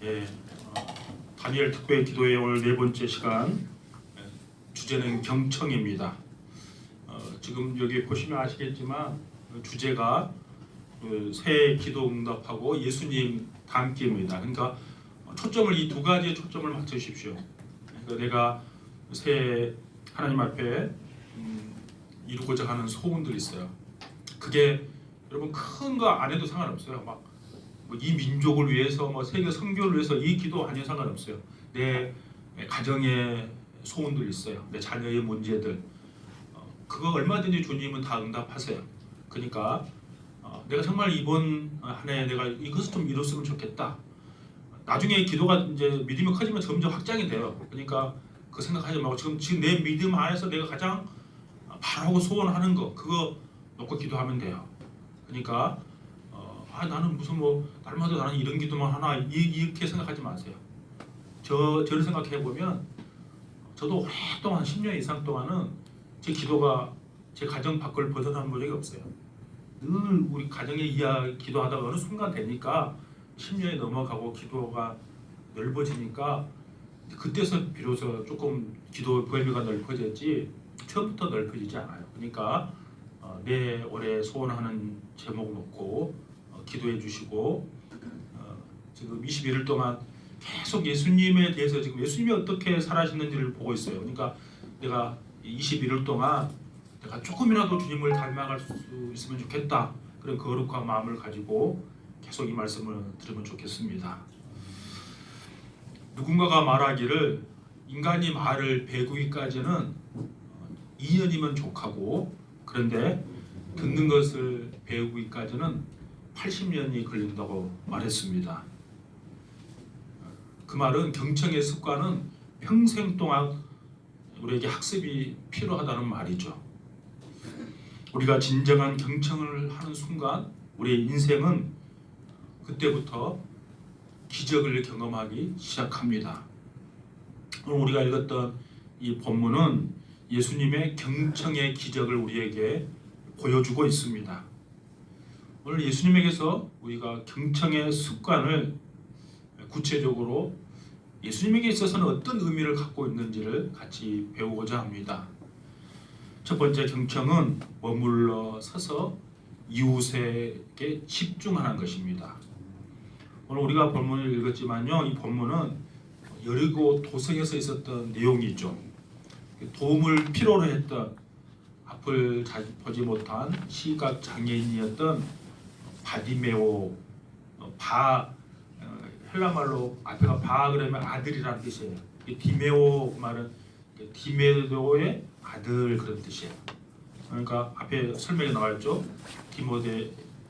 예, 다니엘 특별 기도회 오늘 네 번째 시간, 주제는 경청입니다. 지금 여기 보시면 아시겠지만 주제가 새 기도 응답하고 예수님 닮기입니다. 그러니까 초점을 이 두 가지의 초점을 맞추십시오. 그러니까 내가 새 하나님 앞에 이루고자 하는 소원들이 있어요. 그게 여러분 큰 거 안 해도 상관없어요. 막 이 민족을 위해서, 세계 선교를 위해서 이 기도 안 해도 상관없어요. 내 가정의 소원들 있어요. 내 자녀의 문제들, 그거 얼마든지 주님은 다 응답하세요. 그러니까 내가 정말 이번 한 해 내가 이것을 좀 이뤘으면 좋겠다. 나중에 기도가 이제 믿음이 커지면 점점 확장이 돼요. 그러니까 그 생각하지 말고 지금 내 믿음 안에서 내가 가장 바라고 소원하는 거, 그거 놓고 기도하면 돼요. 그러니까 나는 무슨 날마다 나는 이런 기도만 하나 이렇게 생각하지 마세요. 저를 생각해 보면 저도 오랫동안 10년 이상 동안은 제 기도가 제 가정 밖을 벗어난 적이 없어요. 늘 우리 가정의 기도하다가 어느 순간 되니까 10년이 넘어가고 기도가 넓어지니까 그때서 비로소 조금 기도 범위가 넓어졌지 처음부터 넓어지지 않아요. 그러니까 내 올해 소원하는 제목 놓고 기도해 주시고, 지금 21일 동안 계속 예수님에 대해서 지금 예수님이 어떻게 살아시는지를 보고 있어요. 그러니까 내가 21일 동안 내가 조금이라도 주님을 닮아갈 수 있으면 좋겠다, 그런 거룩한 마음을 가지고 계속 이 말씀을 들으면 좋겠습니다. 누군가가 말하기를 인간이 말을 배우기까지는 2년이면 족하고, 그런데 듣는 것을 배우기까지는 80년이 걸린다고 말했습니다. 그 말은 경청의 습관은 평생 동안 우리에게 학습이 필요하다는 말이죠. 우리가 진정한 경청을 하는 순간 우리의 인생은 그때부터 기적을 경험하기 시작합니다. 오늘 우리가 읽었던 이 본문은 예수님의 경청의 기적을 우리에게 보여주고 있습니다. 오늘 예수님에게서 우리가 경청의 습관을 구체적으로 예수님에게 있어서는 어떤 의미를 갖고 있는지를 같이 배우고자 합니다. 첫 번째 경청은 머물러 서서 이웃에게 집중하는 것입니다. 오늘 우리가 본문을 읽었지만요, 이 본문은 여리고 도성에서 있었던 내용이죠. 도움을 필요로 했던, 앞을 잘 보지 못한 시각 장애인이었던 바디메오, 헬라말로 앞에가 바 그러면 아들이라는 뜻이에요. 디메오 말은 디메도의 아들, 그런 뜻이에요. 그러니까 앞에 설명이 나와있죠.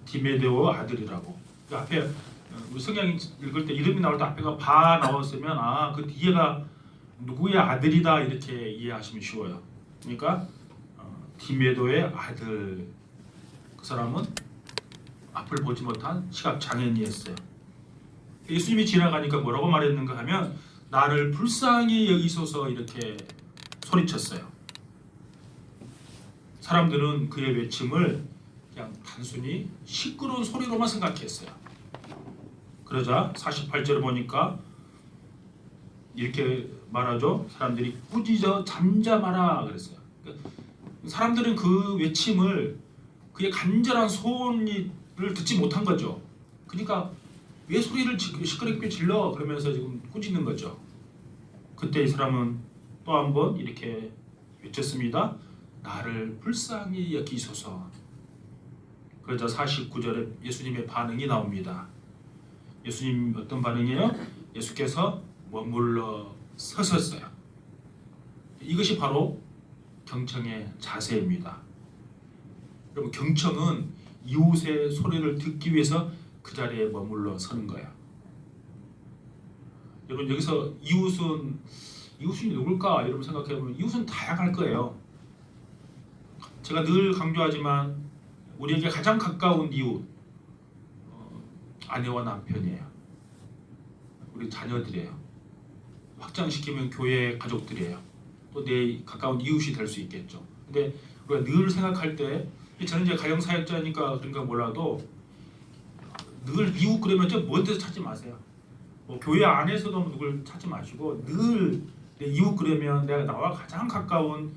디메데오 아들이라고. 그 앞에 우리 성경 읽을 때 이름이 나올 때 앞에가 바 나왔으면 그 뒤에가 누구의 아들이다 이렇게 이해하시면 쉬워요. 그러니까 디메도의 아들, 그 사람은 앞을 보지 못한 시각 장애인이었어요. 예수님이 지나가니까 뭐라고 말했는가 하면 나를 불쌍히 여기소서 이렇게 소리쳤어요. 사람들은 그의 외침을 그냥 단순히 시끄러운 소리로만 생각했어요. 그러자 48절을 보니까 이렇게 말하죠. 사람들이 꾸짖어 잠잠하라 그랬어요. 사람들은 그 외침을, 그의 간절한 소원을 듣지 못한 거죠. 그러니까 왜 소리를 시끄럽게 질러 그러면서 지금 꾸짖는 거죠. 그때 이 사람은 또 한 번 이렇게 외쳤습니다. 나를 불쌍히 여기소서. 그러자 49절에 예수님의 반응이 나옵니다. 예수님 어떤 반응이에요? 예수께서 머물러 서셨어요. 이것이 바로 경청의 자세입니다. 여러분, 경청은 이웃의 소리를 듣기 위해서 그 자리에 머물러 서는 거예요. 여러분, 여기서 이웃이 누굴까 여러분 생각해보면 이웃은 다양할 거예요. 제가 늘 강조하지만 우리에게 가장 가까운 이웃, 아내와 남편이에요. 우리 자녀들이에요. 확장시키면 교회 가족들이에요. 또 내 가까운 이웃이 될 수 있겠죠. 근데 우리가 늘 생각할 때, 저는 이제 가정사역자니까 그런가 몰라도 늘 이웃 그러면 저 먼 데서 찾지 마세요. 뭐 교회 안에서도 누굴 찾지 마시고 늘 내 이웃 그러면 내가 나와 가장 가까운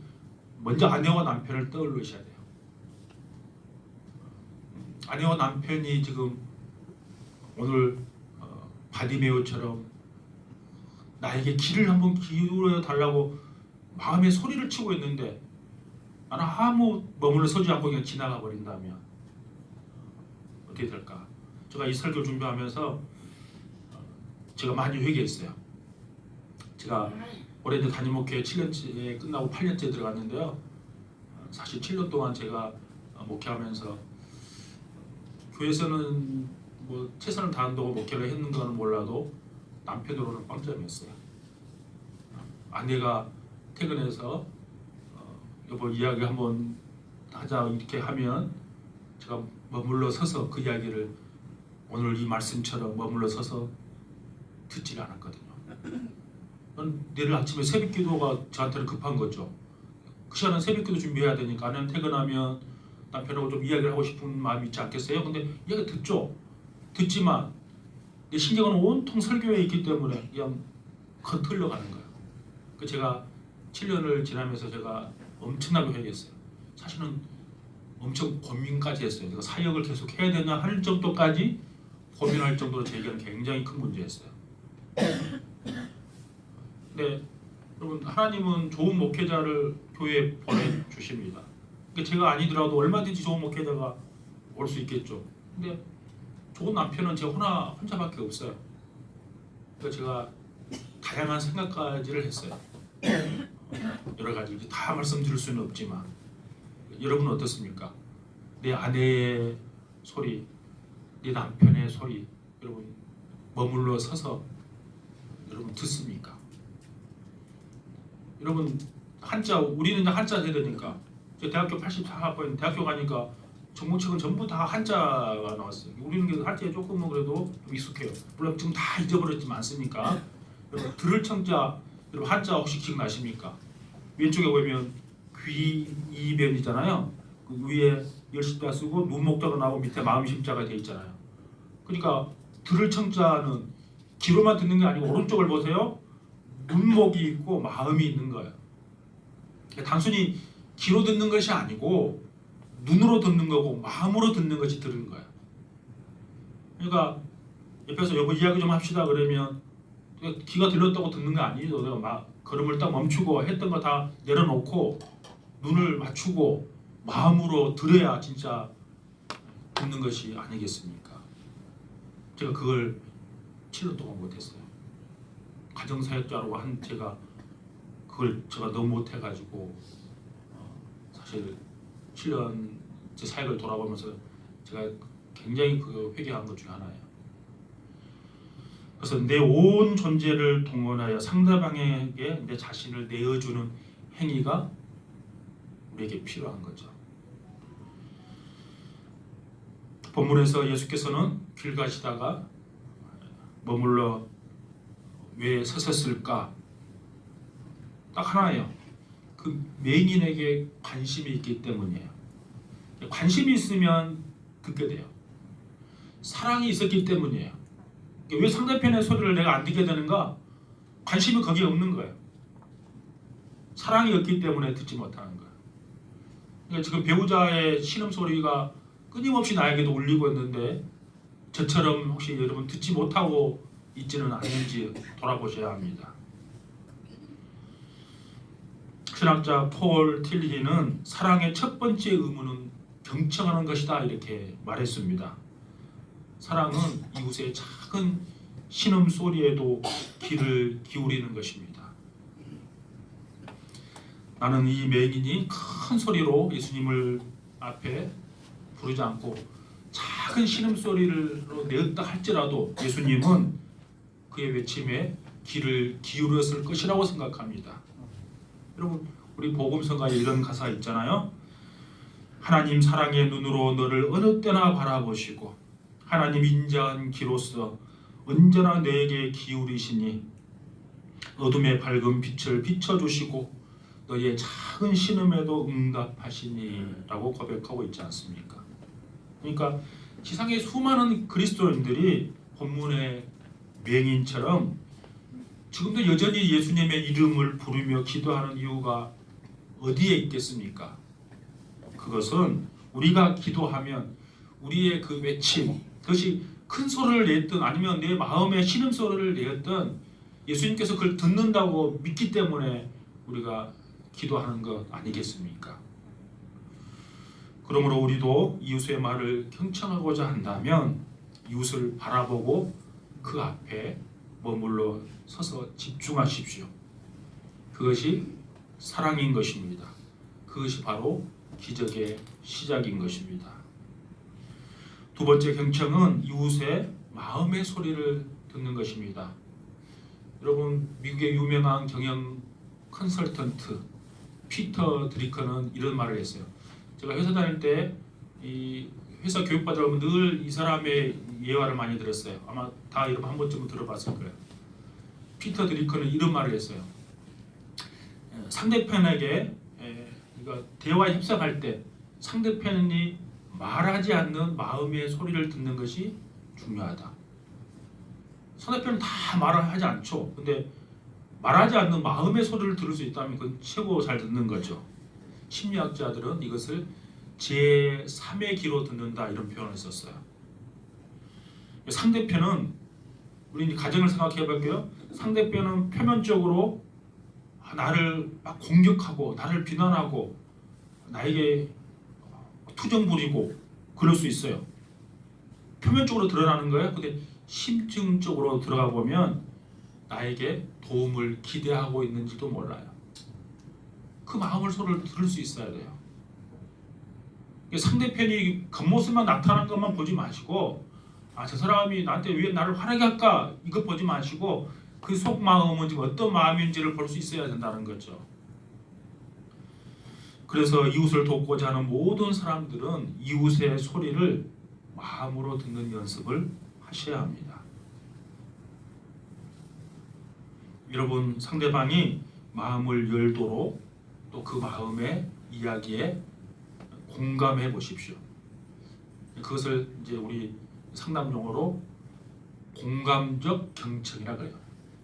먼저 아내와 남편을 떠올리셔야 돼요. 아내와 남편이 지금 오늘 바디메오처럼 나에게 길을 한번 기울여 달라고 마음에 소리를 치고 있는데 나는 아무 머물러 서지 않고 그냥 지나가 버린다면 어떻게 될까? 제가 이 설교 준비하면서 제가 많이 회개했어요. 제가 올해 담임 목회 7년째 끝나고 8년째 들어갔는데요. 사실 7년 동안 제가 목회하면서 교회에서는 뭐 최선을 다한다고 목회를 했는 건 몰라도 남편으로는 빵점이었어요. 아내가 퇴근해서 여보 이야기 한번 하자 이렇게 하면 제가 머물러 서서 그 이야기를 오늘 이 말씀처럼 머물러 서서 듣질 않았거든요. 내일 아침에 새벽기도가 저한테는 급한 거죠. 그 시간은 새벽기도 준비해야 되니까 아내는 퇴근하면 남편하고 좀 이야기를 하고 싶은 마음이 있지 않겠어요? 근데 이야기 듣죠. 듣지만 내 신경은 온통 설교에 있기 때문에 그냥 거슬러 가는 거예요. 그 제가 7년을 지나면서 제가 엄청나게 회개했어요. 사실은 엄청 고민까지 했어요. 제가 사역을 계속 해야 되나 할 정도까지 고민할 정도로 제게는 굉장히 큰 문제였어요. 근데 여러분 하나님은 좋은 목회자를 교회에 보내주십니다. 그러니까 제가 아니더라도 얼마든지 좋은 목회자가 올 수 있겠죠. 근데 좋은 남편은 제가 혼자밖에 없어요. 그러니까 제가 다양한 생각까지를 했어요. 여러 가지 다 말씀드릴 수는 없지만 여러분은 어떻습니까? 내 아내의 소리, 내 남편의 소리 여러분 머물러 서서 여러분 듣습니까? 여러분 우리는 한자 세대니까 대학교 84학번 대학교 가니까 정보책은 전부 다 한자가 나왔어요. 우리는 한자에 조금은 그래도 좀 익숙해요. 물론 지금 다 잊어버렸지 않습니까? 여러분 들을 청자 여러분 한자 혹시 기억나십니까? 왼쪽에 보면 귀이변이잖아요. 그 위에 열심자 쓰고 눈목자가 나오고 밑에 마음심자가 돼 있잖아요. 그러니까 들을 청자는 귀로만 듣는 게 아니고 오른쪽을 보세요. 눈목이 있고 마음이 있는 거예요. 단순히 귀로 듣는 것이 아니고 눈으로 듣는 거고 마음으로 듣는 것이 들은 거예요. 그러니까 옆에서 여보 이야기 좀 합시다 그러면 귀가 들렸다고 듣는 거 아니죠. 내가 막 걸음을 딱 멈추고 했던 거 다 내려놓고 눈을 맞추고 마음으로 들어야 진짜 듣는 것이 아니겠습니까? 제가 그걸 7년 동안 못했어요. 가정사역자로 한 제가 그걸 제가 너무 못해가지고 사실 7년째 사역을 돌아보면서 제가 굉장히 그 회개한 것 중에 하나예요. 그래서 내 온 존재를 동원하여 상대방에게 내 자신을 내어주는 행위가 우리에게 필요한 거죠. 본문에서 예수께서는 길 가시다가 머물러 왜 서셨을까? 딱 하나예요. 그 맹인에게 관심이 있기 때문이에요. 관심이 있으면 듣게 돼요. 사랑이 있었기 때문이에요. 왜 상대편의 소리를 내가 안 듣게 되는가? 관심이 거기에 없는 거예요. 사랑이 없기 때문에 듣지 못하는 거예요. 그러니까 지금 배우자의 신음소리가 끊임없이 나에게도 울리고 있는데 저처럼 혹시 여러분 듣지 못하고 있지는 않는지 돌아보셔야 합니다. 신학자 폴 틸리히는 사랑의 첫 번째 의무는 경청하는 것이다 이렇게 말했습니다. 사랑은 이웃의 작은 신음소리에도 귀를 기울이는 것입니다. 나는 이 맹인이 큰 소리로 예수님을 앞에 부르지 않고 작은 신음소리로 내었다 할지라도 예수님은 그의 외침에 귀를 기울였을 것이라고 생각합니다. 여러분 우리 복음서가에 이런 가사 있잖아요. 하나님 사랑의 눈으로 너를 어느 때나 바라보시고 하나님 인자한 귀로서 언제나 내게 기울이시니 어둠의 밝은 빛을 비춰주시고 너의 작은 신음에도 응답하시니 라고 고백하고 있지 않습니까? 그러니까 지상의 수많은 그리스도인들이 본문에 맹인처럼 지금도 여전히 예수님의 이름을 부르며 기도하는 이유가 어디에 있겠습니까? 그것은 우리가 기도하면 우리의 그 외침, 그것이 큰 소리를 냈든 아니면 내 마음의 신음소리를 내었든 예수님께서 그걸 듣는다고 믿기 때문에 우리가 기도하는 것 아니겠습니까? 그러므로 우리도 이웃의 말을 경청하고자 한다면 이웃을 바라보고 그 앞에 머물러 서서 집중하십시오. 그것이 사랑인 것입니다. 그것이 바로 기적의 시작인 것입니다. 두 번째 경청은 이웃의 마음의 소리를 듣는 것입니다. 여러분, 미국의 유명한 경영 컨설턴트 피터 드리커는 이런 말을 했어요. 제가 회사 다닐 때 이 회사 교육받으다 보면 늘 이 사람의 예화를 많이 들었어요. 아마 다 여러분 한 번쯤은 들어봤을 거예요. 피터 드리커는 이런 말을 했어요. 상대편에게 그러니까 대화 협상할 때 상대편이 말하지 않는 마음의 소리를 듣는 것이 중요하다. 상대편은 다 말을 하지 않죠. 근데 말하지 않는 마음의 소리를 들을 수 있다면 그건 최고 잘 듣는 거죠. 심리학자들은 이것을 제3의 귀로 듣는다 이런 표현을 썼어요. 상대편은 우리 가정을 생각해 볼게요. 상대편은 표면적으로 나를 막 공격하고 나를 비난하고 나에게 투정 부리고 그럴 수 있어요. 표면적으로 드러나는 거예요. 근데 심층적으로 들어가 보면 나에게 도움을 기대하고 있는지도 몰라요. 그 마음을 소리를 들을 수 있어야 돼요. 상대편이 겉모습만 나타난 것만 보지 마시고 저 사람이 나한테 왜 나를 화나게 할까 이것 보지 마시고 그 속마음은 지금 어떤 마음인지를 볼 수 있어야 된다는 거죠. 그래서 이웃을 돕고자 하는 모든 사람들은 이웃의 소리를 마음으로 듣는 연습을 하셔야 합니다. 여러분, 상대방이 마음을 열도록 또 그 마음의 이야기에 공감해 보십시오. 그것을 이제 우리 상담 용어로 공감적 경청이라 그래요.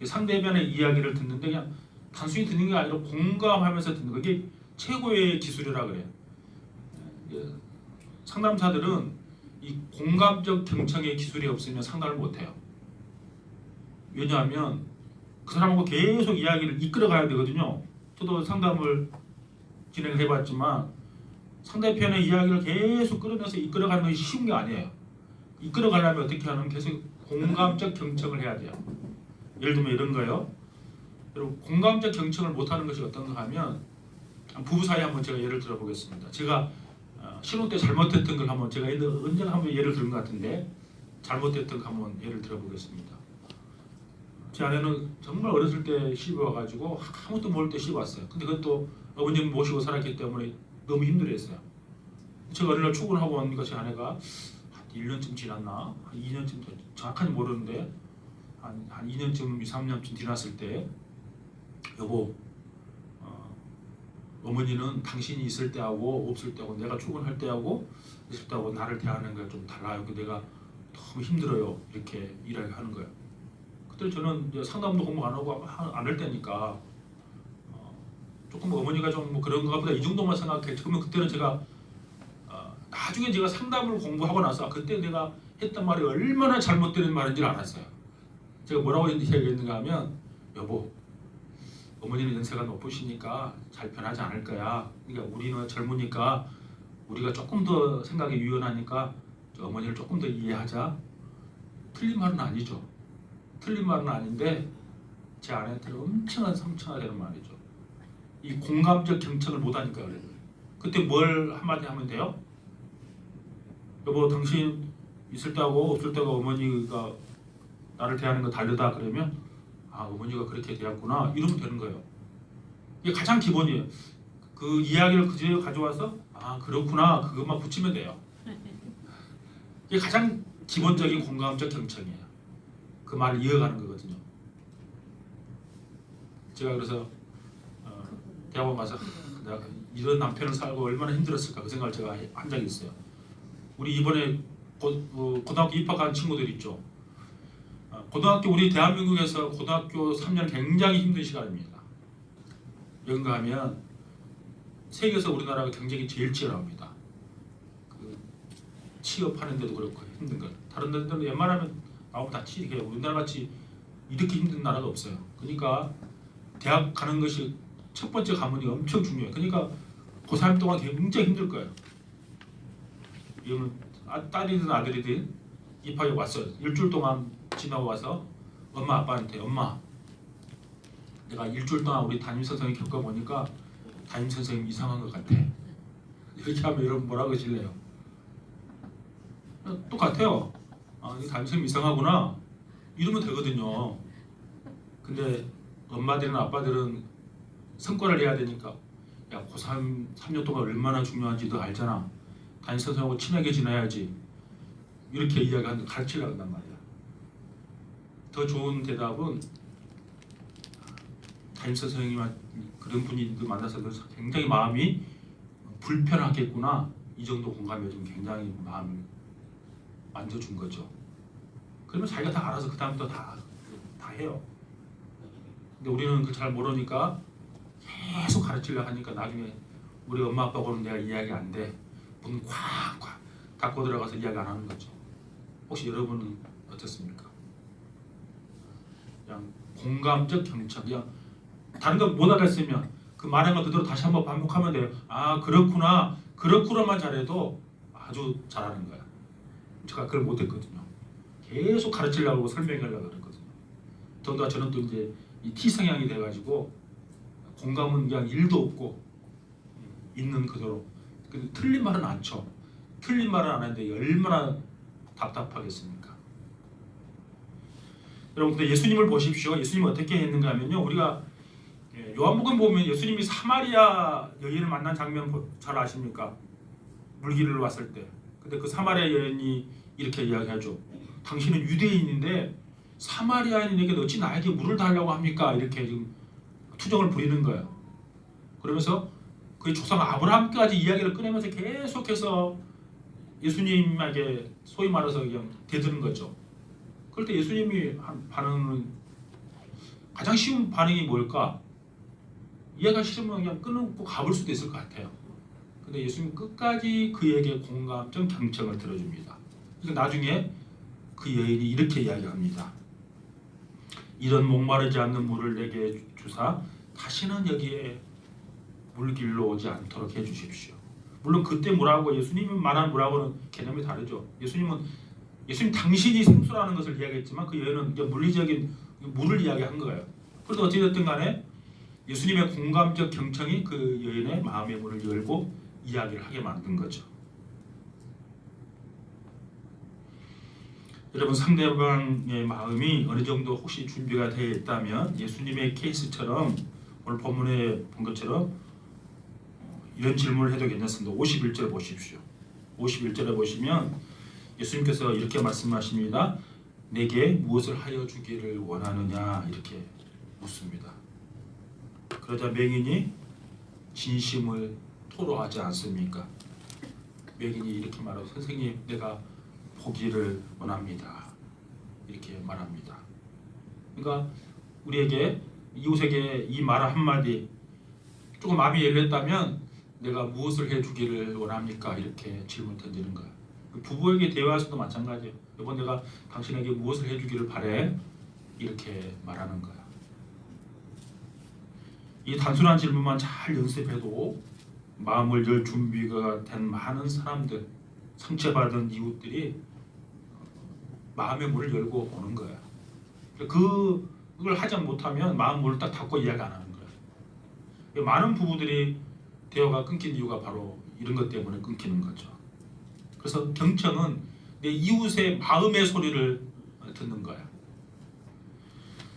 상대방의 이야기를 듣는데 그냥 단순히 듣는 게 아니라 공감하면서 듣는 그게 최고의 기술이라 그래요. 상담사들은 이 공감적 경청의 기술이 없으면 상담을 못 해요. 왜냐하면 그 사람하고 계속 이야기를 이끌어 가야 되거든요. 저도 상담을 진행을 해봤지만 상대편의 이야기를 계속 끌어내서 이끌어가는 것이 쉬운 게 아니에요. 이끌어가려면 어떻게 하냐면 계속 공감적 경청을 해야 돼요. 예를 들면 이런 거예요. 여러분, 공감적 경청을 못하는 것이 어떤가 하면 부부 사이 한번 제가 예를 들어보겠습니다. 제가 신혼 때 잘못했던 걸 한번 제가 언젠가 한번 예를 들은 것 같은데 잘못했던 거 한번 예를 들어보겠습니다. 제 아내는 정말 어렸을 때 시집 와가지고 아무것도 모를 때 시집 왔어요. 근데 그것도 어머님 모시고 살았기 때문에 너무 힘들어했어요. 제가 어느 날 출근하고 오니까 제 아내가 한 1년쯤 지났나? 한 2년쯤 정확하게 모르는데 한 2년쯤, 2, 3년쯤 지났을 때 여보, 어머니는 당신이 있을 때하고 없을 때하고 내가 출근할 때하고 있을 때하고 나를 대하는 게 좀 달라요. 내가 너무 힘들어요. 이렇게 일하게 하는 거예요. 그때 저는 이제 상담도 공부 안 하고 안 할 때니까 조금 어머니가 좀 뭐 그런 것보다 이 정도만 생각했죠. 그러면 그때는 제가 나중에 제가 상담을 공부하고 나서 그때 내가 했던 말이 얼마나 잘못된 말인지 알았어요. 제가 뭐라고 얘기했는가 하면 여보, 어머니는 연세가 높으시니까 잘 변하지 않을 거야. 그러니까 우리는 젊으니까 우리가 조금 더 생각이 유연하니까 어머니를 조금 더 이해하자. 틀린 말은 아니죠. 틀린 말은 아닌데 제 아내한테는 엄청난 상처가 되는 말이죠. 이 공감적 경청을 못하니까 그래요. 그때 뭘 한마디 하면 돼요? 여보, 당신 있을 때하고 없을 때가 어머니가 나를 대하는 거 다르다 그러면 어머니가 그렇게 대했구나 이러면 되는 거예요. 이게 가장 기본이에요. 그 이야기를 그대로 가져와서 그렇구나 그것만 붙이면 돼요. 이게 가장 기본적인 공감적 경청이에요. 그 말을 이어가는 거거든요. 제가 그래서 대학원 가서 내가 이런 남편을 살고 얼마나 힘들었을까 그 생각을 제가 한 적이 있어요. 우리 이번에 고등학교 입학한 친구들 있죠. 고등학교 우리 대한민국에서 고등학교 3년 굉장히 힘든 시간입니다. 왜인가 하면 세계에서 우리나라가 경쟁이 제일 치열합니다. 그 취업하는 데도 그렇고 힘든 거. 다른 데들은 웬만하면 나오면 다 취직해요. 우리나라 같이 이렇게 힘든 나라가 없어요. 그러니까 대학 가는 것이 첫 번째 가문이 엄청 중요해요. 그러니까 고3 동안 굉장히 힘들 거예요. 이거는 딸이든 아들이든 입학에 왔어요. 일주일 동안 지나고 와서 엄마 아빠한테 엄마 내가 일주일 동안 우리 담임 선생님 겪어보니까 담임 선생님 이상한 것 같아. 이렇게 하면 여러분 뭐라고 하실래요? 똑같아요. 이 담임 선생님 이상하구나 이러면 되거든요. 근데 엄마들이나 아빠들은 성과를 내야 되니까 야 고3 3년 동안 얼마나 중요한지 너 알잖아. 담임 선생님하고 친하게 지내야지. 이렇게 이야기하는 가르치려고 한단 말이야. 더 좋은 대답은 담임 선생님한 그런 분이 만나서 굉장히 마음이 불편하겠구나 이 정도 공감해주면 굉장히 마음을 만져준 거죠. 그러면 자기가 다 알아서 그 다음부터 다 해요. 근데 우리는 그 잘 모르니까 계속 가르치려고 하니까 나중에 우리 엄마 아빠하고는 내가 이야기 안 돼. 문 콱콱 닫고 들어가서 이야기 안 하는 거죠. 혹시 여러분은 어떻습니까? 그냥 공감적 경청, 그냥 다른 거 못 알아듣으면 그 말한 거 그대로 다시 한번 반복하면 돼요. 아 그렇구나, 그렇구나만 잘해도 아주 잘하는 거야. 제가 그걸 못했거든요. 계속 가르치려고 설명하려고 그랬거든요. 더군다나 저는 또 이제 이 T 성향이 돼가지고 공감은 그냥 1도 없고 있는 그대로. 근데 틀린 말은 안 쳐. 틀린 말은 안 하는데 얼마나 답답하겠습니까? 여러분 근데 예수님을 보십시오. 예수님은 어떻게 했는가 하면요. 우리가 요한복음 보면 예수님이 사마리아 여인을 만난 장면 잘 아십니까? 물길을 왔을 때. 근데 그 사마리아 여인이 이렇게 이야기하죠. 당신은 유대인인데 사마리아인에게 어찌 나에게 물을 달라고 합니까? 이렇게 지금 투정을 부리는 거예요. 그러면서 그의 조상 아브라함까지 이야기를 꺼내면서 계속해서 예수님에게 소위 말해서 그냥 대드는 거죠. 그럴 때 예수님이 한 반응은 가장 쉬운 반응이 뭘까? 이해가 싫으면 그냥 끊고 가볼 수도 있을 것 같아요. 근데 예수님 끝까지 그에게 공감적 경청을 들어줍니다. 그러니까 나중에 그 여인이 이렇게 이야기합니다. 이런 목마르지 않는 물을 내게 주사 다시는 여기에 물길로 오지 않도록 해주십시오. 물론 그때 물하고 예수님이 말한 물하고는 개념이 다르죠. 예수님 당신이 생수라는 것을 이야기했지만 그 여인은 이제 물리적인 물을 이야기한 거예요. 그래도 어찌됐든 간에 예수님의 공감적 경청이 그 여인의 마음의 문을 열고 이야기를 하게 만든 거죠. 여러분 상대방의 마음이 어느 정도 혹시 준비가 되어 있다면 예수님의 케이스처럼 오늘 본문에 본 것처럼 이런 질문을 해도 괜찮습니다. 51절 보십시오. 51절에 보시면 예수님께서 이렇게 말씀하십니다. 내게 무엇을 하여 주기를 원하느냐 이렇게 묻습니다. 그러자 맹인이 진심을 토로하지 않습니까? 맹인이 이렇게 말하고 선생님 내가 보기를 원합니다. 이렇게 말합니다. 그러니까 우리에게 이웃에게 이 말 한마디 조금 마음이 열렸다면 내가 무엇을 해주기를 원합니까? 이렇게 질문 던지는 거예요. 부부에게 대화에서도 마찬가지예요. 여보 내가 당신에게 무엇을 해주기를 바래? 이렇게 말하는 거야. 이 단순한 질문만 잘 연습해도 마음을 열 준비가 된 많은 사람들, 상처받은 이웃들이 마음의 문을 열고 오는 거야. 그걸 하지 못하면 마음 문을 딱 닫고 이야기 안 하는 거야. 많은 부부들이 대화가 끊긴 이유가 바로 이런 것 때문에 끊기는 거죠. 그래서 경청은 내 이웃의 마음의 소리를 듣는 거야.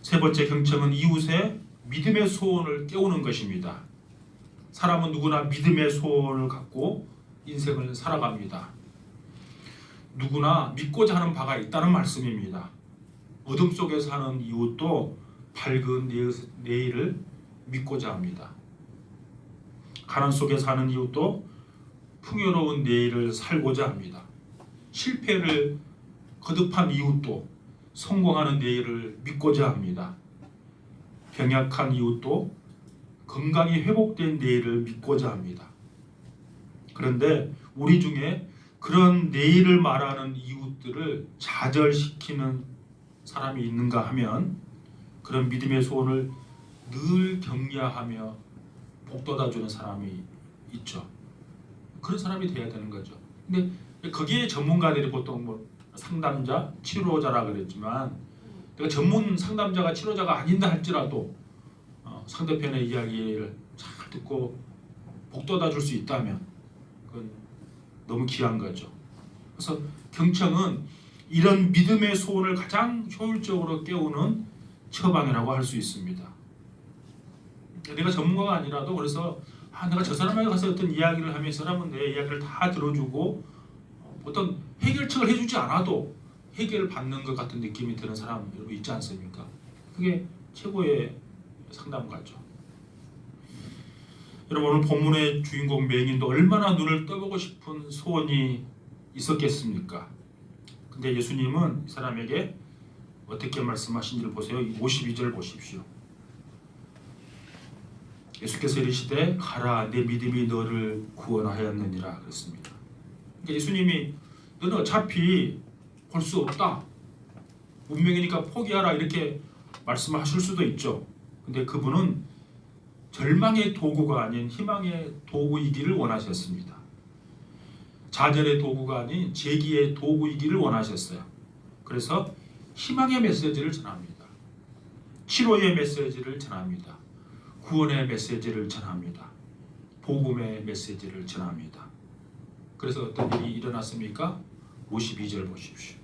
세 번째 경청은 이웃의 믿음의 소원을 깨우는 것입니다. 사람은 누구나 믿음의 소원을 갖고 인생을 살아갑니다. 누구나 믿고자 하는 바가 있다는 말씀입니다. 어둠 속에 사는 이웃도 밝은 내일을 믿고자 합니다. 가난 속에 사는 이웃도 풍요로운 내일을 살고자 합니다. 실패를 거듭한 이웃도 성공하는 내일을 믿고자 합니다. 병약한 이웃도 건강이 회복된 내일을 믿고자 합니다. 그런데 우리 중에 그런 내일을 말하는 이웃들을 좌절시키는 사람이 있는가 하면 그런 믿음의 소원을 늘 격려하며 복돋아주는 사람이 있죠. 그런 사람이 돼야 되는 거죠. 근데 거기에 전문가들이 보통 뭐 상담자, 치료자라 그랬지만 내가 전문 상담자가 치료자가 아닌다 할지라도 상대편의 이야기를 잘 듣고 복돋아 줄 수 있다면 그건 너무 귀한 거죠. 그래서 경청은 이런 믿음의 소원을 가장 효율적으로 깨우는 처방이라고 할 수 있습니다. 내가 전문가가 아니라도 그래서 내가 저 사람에게 가서 어떤 이야기를 하면 이 사람은 내 이야기를 다 들어주고 어떤 해결책을 해주지 않아도 해결을 받는 것 같은 느낌이 드는 사람 여러분 있지 않습니까? 그게 최고의 상담가죠. 여러분 오늘 본문의 주인공 맹인도 얼마나 눈을 떠보고 싶은 소원이 있었겠습니까? 근데 예수님은 이 사람에게 어떻게 말씀하신지를 보세요. 52절 보십시오. 예수께서 이르시되 가라 내 믿음이 너를 구원하였느니라 그랬습니다. 그러니까 예수님이 너는 어차피 볼 수 없다. 운명이니까 포기하라 이렇게 말씀하실 수도 있죠. 근데 그분은 절망의 도구가 아닌 희망의 도구이기를 원하셨습니다. 좌절의 도구가 아닌 재기의 도구이기를 원하셨어요. 그래서 희망의 메시지를 전합니다. 치료의 메시지를 전합니다. 구원의 메시지를 전합니다. 복음의 메시지를 전합니다. 그래서 어떤 일이 일어났습니까? 52절 보십시오.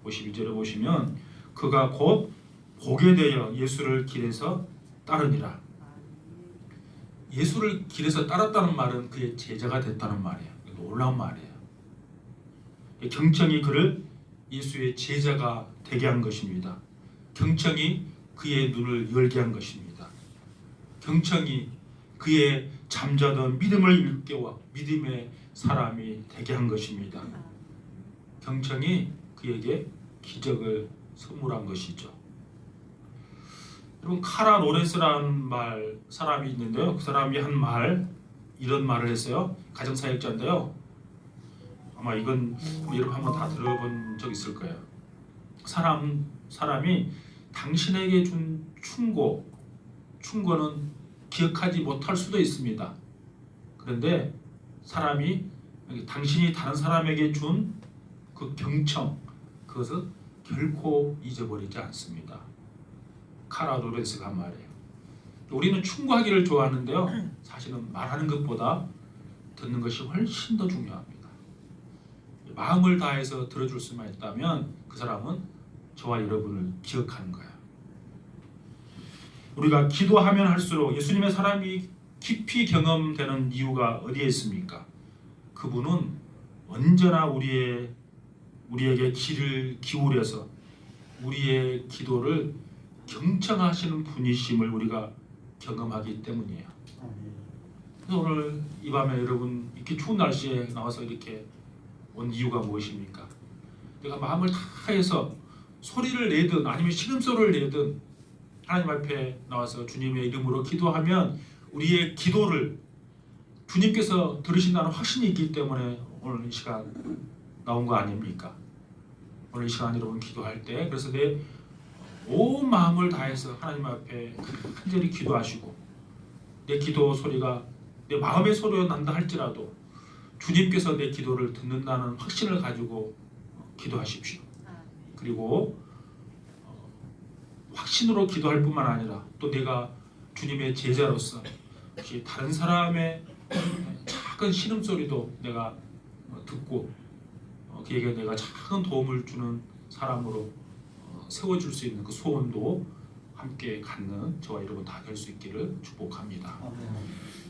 52절에 보시면 그가 곧 보게 되어 예수를 길에서 따르니라. 예수를 길에서 따랐다는 말은 그의 제자가 됐다는 말이에요. 놀라운 말이에요. 경청이 그를 예수의 제자가 되게 한 것입니다. 경청이 그의 눈을 열게 한 것입니다. 경청이 그의 잠자던 믿음을 일깨워 믿음의 사람이 되게 한 것입니다. 경청이 그에게 기적을 선물한 것이죠. 여러분 카라 노레스라는 사람이 있는데요. 그 사람이 한 말 이런 말을 했어요. 가정사역자인데요. 아마 이건 여러분 한번 다 들어본 적 있을 거예요. 사람이 당신에게 준 충고는 기억하지 못할 수도 있습니다. 그런데 사람이 당신이 다른 사람에게 준 그 경청 그것은 결코 잊어버리지 않습니다. 카라 노레스가 한 말이에요. 우리는 충고하기를 좋아하는데요. 사실은 말하는 것보다 듣는 것이 훨씬 더 중요합니다. 마음을 다해서 들어줄 수만 있다면 그 사람은 저와 여러분을 기억하는 거예요. 우리가 기도하면 할수록 예수님의 사람이 깊이 경험되는 이유가 어디에 있습니까? 그분은 언제나 우리에게 귀를 기울여서 우리의 기도를 경청하시는 분이심을 우리가 경험하기 때문이에요. 그래서 오늘 이 밤에 여러분 이렇게 추운 날씨에 나와서 이렇게 온 이유가 무엇입니까? 내가 마음을 다해서 소리를 내든 아니면 신음소리를 내든 하나님 앞에 나와서 주님의 이름으로 기도하면 우리의 기도를 주님께서 들으신다는 확신이 있기 때문에 오늘 이 시간 나온 거 아닙니까? 오늘 이 시간 여러분 기도할 때 그래서 내 온 마음을 다해서 하나님 앞에 간절히 기도하시고 내 기도 소리가 내 마음의 소리가 난다 할지라도 주님께서 내 기도를 듣는다는 확신을 가지고 기도하십시오. 그리고 확신으로 기도할 뿐만 아니라 또 내가 주님의 제자로서 혹시 다른 사람의 작은 신음소리도 내가 듣고 그에게 내가 작은 도움을 주는 사람으로 세워줄 수 있는 그 소원도 함께 갖는 저와 여러분 다 될 수 있기를 축복합니다.